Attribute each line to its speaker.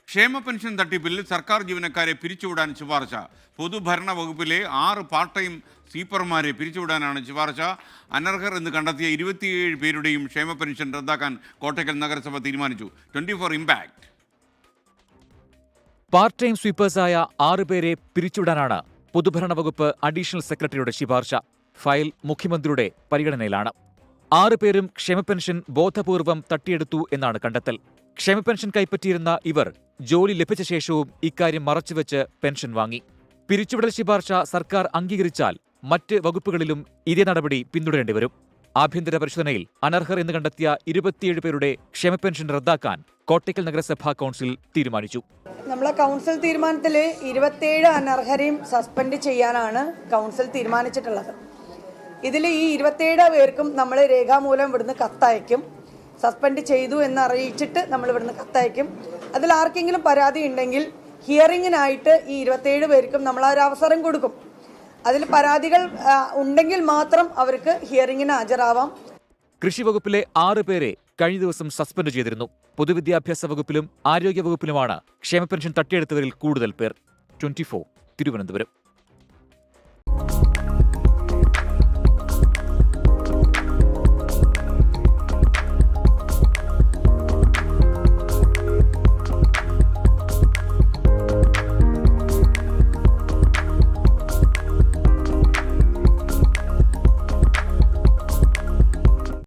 Speaker 1: ക്ഷേമ പെൻഷൻ തട്ടിപ്പിൽ സർക്കാർ ജീവനക്കാരെ പിരിച്ചുവിടാൻ ശുപാർശ. പൊതുഭരണ വകുപ്പിലെ 6 പാർട്ട് ടൈം സ്വീപ്പർമാരെ പിരിച്ചുവിടാനാണ് ശുപാർശ. അനർഹർ എന്ന് കണ്ടെത്തിയ 27 പേരുടെയും ക്ഷേമ പെൻഷൻ റദ്ദാക്കാൻ കോട്ടയ്ക്കൽ നഗരസഭ തീരുമാനിച്ചു. 24 ഇമ്പാക്ട്.
Speaker 2: പാർട്ട് ടൈം സ്വീപ്പേഴ്സായ 6 പേരെ പിരിച്ചുവിടാനാണ് പൊതുഭരണ വകുപ്പ് അഡീഷണൽ സെക്രട്ടറിയുടെ ശുപാർശ. ഫയൽ മുഖ്യമന്ത്രിയുടെ പരിഗണനയിലാണ്. 6 പേരും ക്ഷേമ പെൻഷൻ ബോധപൂർവം തട്ടിയെടുത്തു എന്നാണ് കണ്ടെത്തൽ. ക്ഷേമ പെൻഷൻ കൈപ്പറ്റിയിരുന്ന ഇവർ ജോലി ലഭിച്ച ശേഷവും ഇക്കാര്യം മറച്ചുവെച്ച് പെൻഷൻ വാങ്ങി. പിരിച്ചുവിടൽ ശുപാർശ സർക്കാർ അംഗീകരിച്ചാൽ മറ്റ് വകുപ്പുകളിലും ഇതേ നടപടി പിന്തുടരേണ്ടിവരും. ആഭ്യന്തര പരിശോധനയിൽ അനർഹർ എന്ന് കണ്ടെത്തിയ 27 പേരുടെ ക്ഷേമ പെൻഷൻ റദ്ദാക്കാൻ കോട്ടയ്ക്കൽ നഗരസഭാ കൗൺസിൽ തീരുമാനിച്ചു.
Speaker 3: നമ്മളെ കൗൺസിൽ തീരുമാനത്തിൽ 27 അനർഹരെയും സസ്പെൻഡ് ചെയ്യാനാണ് കൗൺസിൽ തീരുമാനിച്ചിട്ടുള്ളത്. ഇതിൽ ഈ 27 പേർക്കും നമ്മൾ രേഖാമൂലം ഇവിടുന്ന് കത്തയക്കും. സസ്പെൻഡ് ചെയ്തു എന്ന് അറിയിച്ചിട്ട് നമ്മൾ ഇവിടുന്ന് കത്തയക്കും. അതിൽ ആർക്കെങ്കിലും പരാതി ഉണ്ടെങ്കിൽ ഹിയറിങ്ങിനായിട്ട് ഈ 27 പേർക്കും നമ്മൾ ഒരു അവസരം കൊടുക്കും. അതിൽ പരാതികൾ ഉണ്ടെങ്കിൽ മാത്രം അവർക്ക് ഹിയറിങ്ങിന് ഹാജരാവാം.
Speaker 2: കൃഷി വകുപ്പിലെ 6 പേരെ കഴിഞ്ഞ ദിവസം സസ്പെൻഡ് ചെയ്തിരുന്നു. പൊതുവിദ്യാഭ്യാസ വകുപ്പിലും ആരോഗ്യ വകുപ്പിലുമാണ് ക്ഷേമ പെൻഷൻ തട്ടിയെടുത്തവരിൽ കൂടുതൽ പേർ. 24 തിരുവനന്തപുരം.